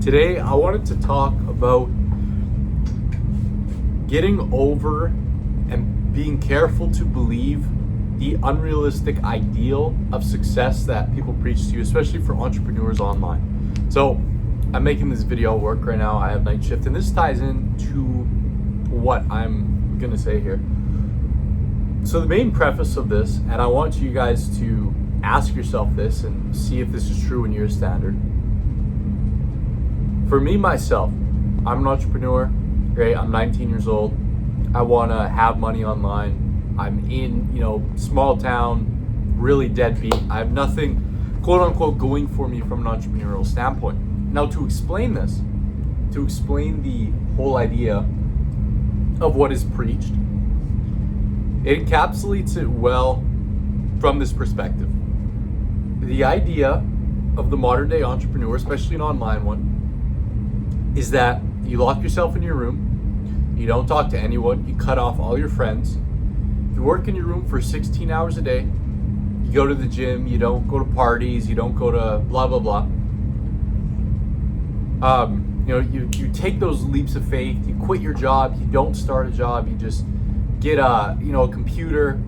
Today, I wanted to talk about getting over and being careful to believe the unrealistic ideal of success that people preach to you, especially for entrepreneurs online. So, I'm making this video at work right now. I have night shift, and this ties into what I'm gonna say here. So the main preface of this, and I want you guys to ask yourself this and see if this is true in your standard. For me, myself, I'm an entrepreneur, right? I'm 19 years old. I wanna have money online. I'm in, small town, really deadbeat. I have nothing, quote unquote, going for me from an entrepreneurial standpoint. Now, to explain this, to explain the whole idea of what is preached, it encapsulates it well from this perspective. The idea of the modern day entrepreneur, especially an online one, is that you lock yourself in your room, you don't talk to anyone, you cut off all your friends, you work in your room for 16 hours a day, you go to the gym, you don't go to parties, you don't go to blah, blah, blah. You take those leaps of faith, you quit your job, you don't start a job, you just get a computer,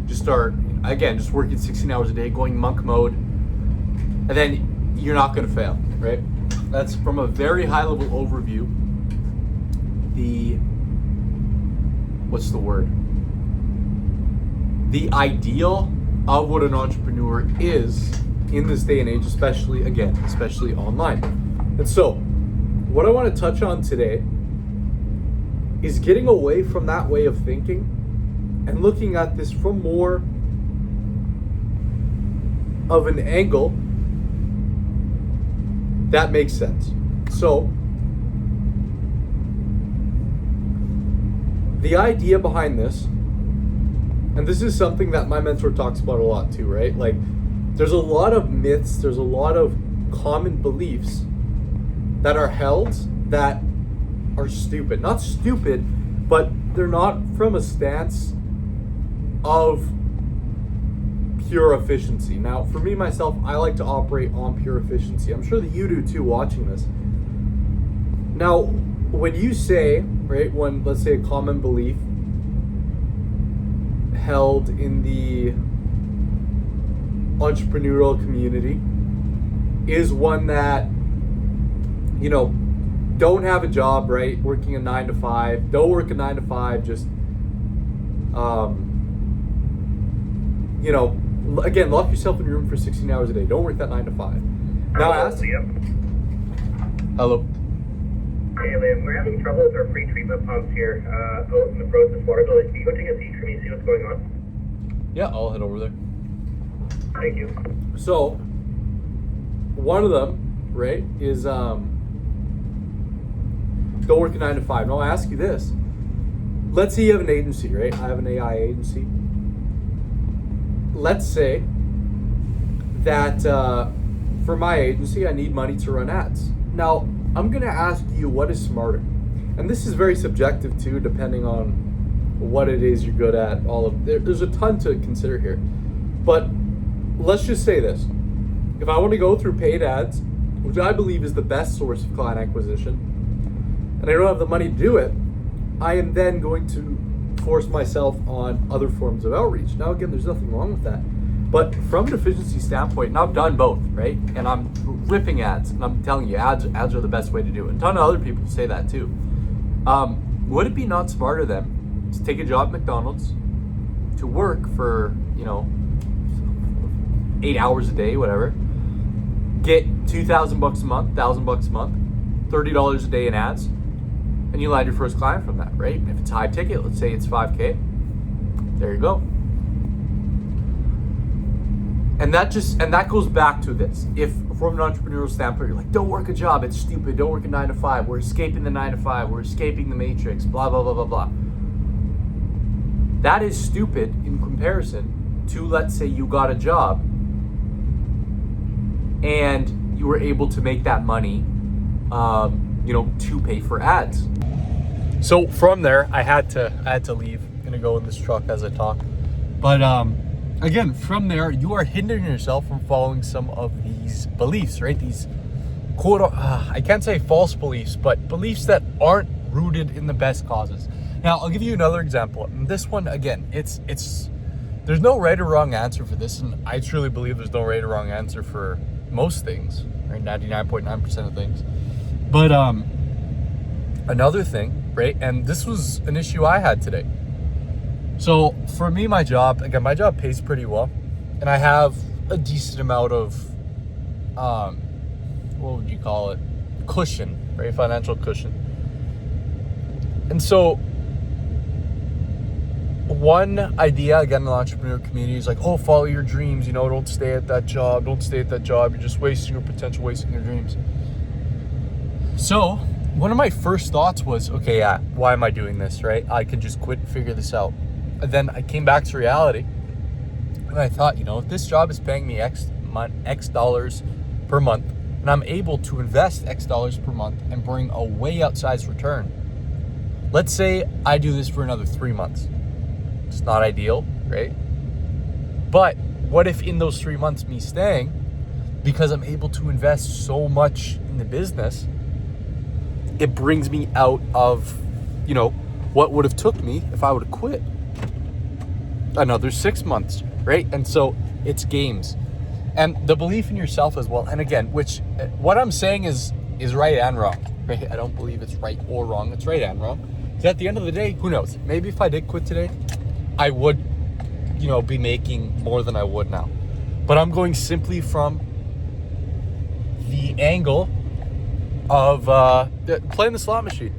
just start, again, just working 16 hours a day, going monk mode, and then you're not going to fail, right? That's from a very high level overview. The ideal of what an entrepreneur is in this day and age, especially online. And so, what I want to touch on today is getting away from that way of thinking and looking at this from more of an angle that makes sense. So, the idea behind this, and this is something that my mentor talks about a lot too, right? Like, there's a lot of myths, there's a lot of common beliefs that are held that are stupid. Not stupid, but they're not from a stance of pure efficiency. Now, for me, myself, I like to operate on pure efficiency. I'm sure that you do too watching this. Now, when you say, right, when, let's say, a common belief held in the entrepreneurial community is one that, don't have a job, right? Working a 9 to 5. Don't work a 9 to 5. Just, again, lock yourself in your room for 16 hours a day. Don't work that 9 to 5. Now ask. Hello. Hey, Liam, we're having trouble with our free treatment pumps here out in the Process Water Building. Can you go take a seat for me and see what's going on? Yeah, I'll head over there. Thank you. So, one of them, right, is don't work a 9 to 5. Now, I'll ask you this. Let's say you have an agency, right? I have an AI agency. Let's say that for my agency, I need money to run ads. Now, I'm going to ask you what is smarter. And this is very subjective too, depending on what it is you're good at. There's a ton to consider here. But let's just say this. If I want to go through paid ads, which I believe is the best source of client acquisition, and I don't have the money to do it, I am then going to force myself on other forms of outreach. Now, again, there's nothing wrong with that. But from an efficiency standpoint, and I've done both, right? And I'm ripping ads, and I'm telling you, ads are the best way to do it. A ton of other people say that too. Would it be not smarter then to take a job at McDonald's, to work for, 8 hours a day, whatever, get $2,000 a month, $1,000 a month, $30 a day in ads, and you land your first client from that, right? If it's high ticket, let's say it's $5K, there you go. And that goes back to this. If from an entrepreneurial standpoint, you're like, don't work a job, it's stupid, don't work a 9 to 5, we're escaping the 9 to 5, we're escaping the matrix, blah, blah, blah, blah, blah. That is stupid in comparison to, let's say you got a job and you were able to make that money, to pay for ads. So from there, I had to leave. I'm gonna go in this truck as I talk. But again, from there, you are hindering yourself from following some of these beliefs, right? These I can't say false beliefs, but beliefs that aren't rooted in the best causes. Now, I'll give you another example. And this one, again, it's there's no right or wrong answer for this, and I truly believe there's no right or wrong answer for most things, right? 99.9% of things. But another thing, right? And this was an issue I had today. So for me, my job pays pretty well, and I have a decent amount of what would you call it? Cushion, right? Financial cushion. And so one idea, again, in the entrepreneur community is like, oh, follow your dreams, don't stay at that job. You're just wasting your potential, wasting your dreams. So one of my first thoughts was, okay, yeah, why am I doing this, right? I could just quit and figure this out. And then I came back to reality, and I thought, if this job is paying me X dollars per month, and I'm able to invest X dollars per month and bring a way outsized return. Let's say I do this for another 3 months. It's not ideal, right? But what if in those 3 months, me staying, because I'm able to invest so much in the business, it brings me out of, what would have took me if I would have quit another 6 months, right? And so it's games. And the belief in yourself as well. And again, what I'm saying is right and wrong, right? I don't believe it's right or wrong. It's right and wrong. Because at the end of the day, who knows? Maybe if I did quit today, I would, be making more than I would now. But I'm going simply from the angle of playing the slot machine.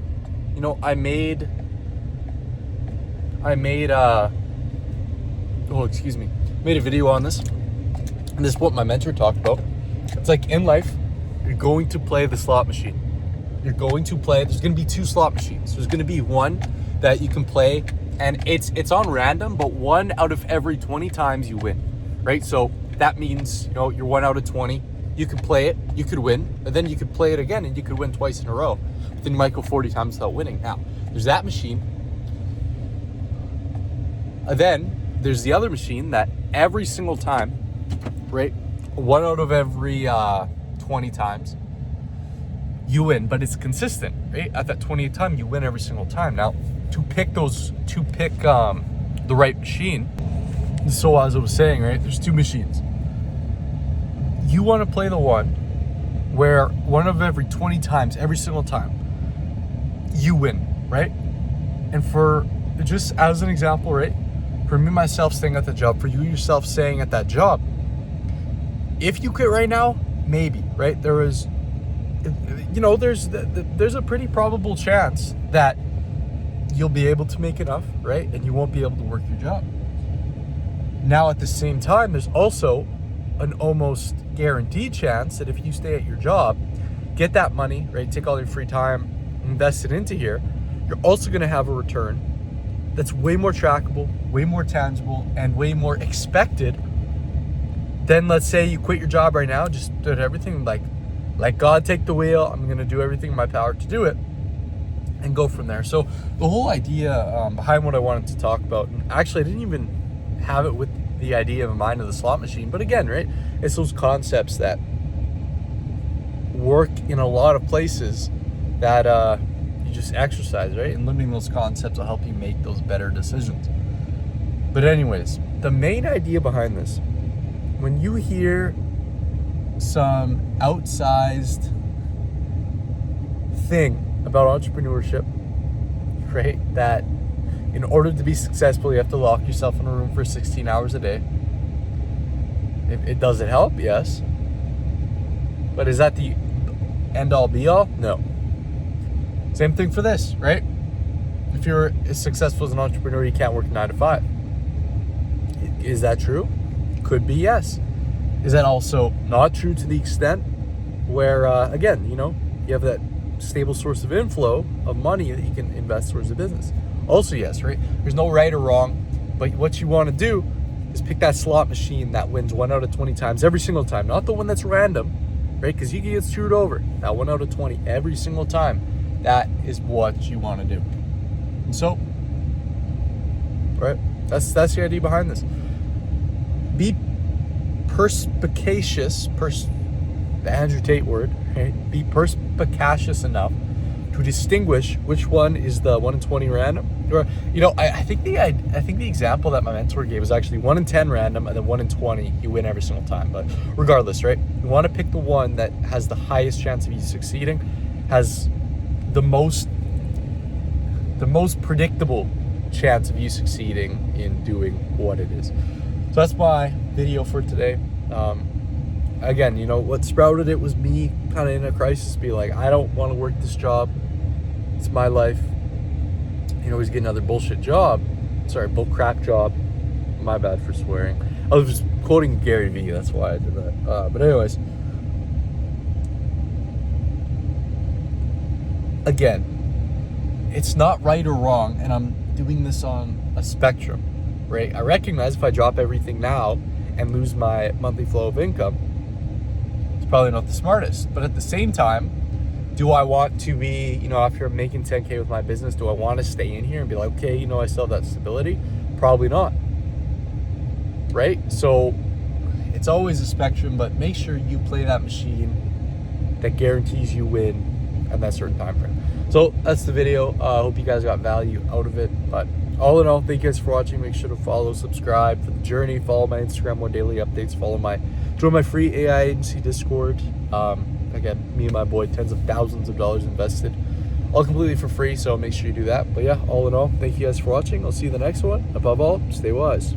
I made a video on this. And this is what my mentor talked about. It's like in life, you're going to play the slot machine. There's going to be 2 slot machines. There's going to be one that you can play, and it's on random, but 1 out of every 20 times you win, right? So that means, you're 1 out of 20. You could play it, you could win, and then you could play it again and you could win twice in a row. But then you might go 40 times without winning. Now, there's that machine. And then there's the other machine that every single time, right? 1 out of every 20 times you win, but it's consistent, right? At that 20th time, you win every single time. Now, to pick the right machine, so as I was saying, right, there's 2 machines. You want to play the one where 1 of every 20 times, every single time, you win, right? And for just as an example, right? For me, myself staying at the job, for you yourself staying at that job, if you quit right now, maybe, right? There's a pretty probable chance that you'll be able to make enough, right? And you won't be able to work your job. Now, at the same time, there's also an almost guaranteed chance that if you stay at your job, get that money, right? Take all your free time, invest it into here, you're also going to have a return that's way more trackable, way more tangible, and way more expected than, let's say, you quit your job right now, just did everything like God take the wheel. I'm going to do everything in my power to do it and go from there. So the whole idea behind what I wanted to talk about, and actually I didn't even have it with the idea in mind of the slot machine, but again, right, it's those concepts that work in a lot of places that you just exercise, right? And limiting those concepts will help you make those better decisions. But anyways, the main idea behind this, when you hear some outsized thing about entrepreneurship, right, that in order to be successful, you have to lock yourself in a room for 16 hours a day. Does it help? Yes. But is that the end all be all? No. Same thing for this, right? If you're as successful as an entrepreneur, you can't work 9 to 5. Is that true? Could be, yes. Is that also not true to the extent where, again, you have that stable source of inflow of money that you can invest towards the business? Also, yes, right? There's no right or wrong, but what you want to do is pick that slot machine that wins 1 out of 20 times every single time, not the one that's random, right? Because you can get screwed over. That 1 out of 20 every single time. That is what you want to do. And so, right? That's the idea behind this. Be perspicacious. the Andrew Tate word, right? Be perspicacious enough to distinguish which one is the 1 in 20 random. Or, I think the example that my mentor gave was actually 1 in 10 random, and then 1 in 20 you win every single time. But regardless, right? You want to pick the one that has the highest chance of you succeeding, has the most predictable chance of you succeeding in doing what it is. So that's my video for today. Again, what sprouted it was me kind of in a crisis, be like, I don't want to work this job. It's my life. He's getting another bullshit job. Sorry, bull crap job. My bad for swearing. I was just quoting Gary Vee, that's why I did that. But anyways, again, it's not right or wrong, and I'm doing this on a spectrum, right? I recognize if I drop everything now and lose my monthly flow of income, it's probably not the smartest. But at the same time, do I want to be, after I'm making 10K with my business, do I want to stay in here and be like, okay, I still have that stability? Probably not, right? So it's always a spectrum, but make sure you play that machine that guarantees you win at that certain time frame. So that's the video. I hope you guys got value out of it. But all in all, thank you guys for watching. Make sure to follow, subscribe for the journey. Follow my Instagram, more daily updates. Join my free AI agency Discord. Again, me and my boy, tens of thousands of dollars invested, all completely for free. So make sure you do that. But yeah, all in all, thank you guys for watching. I'll see you in the next one. Above all, stay wise.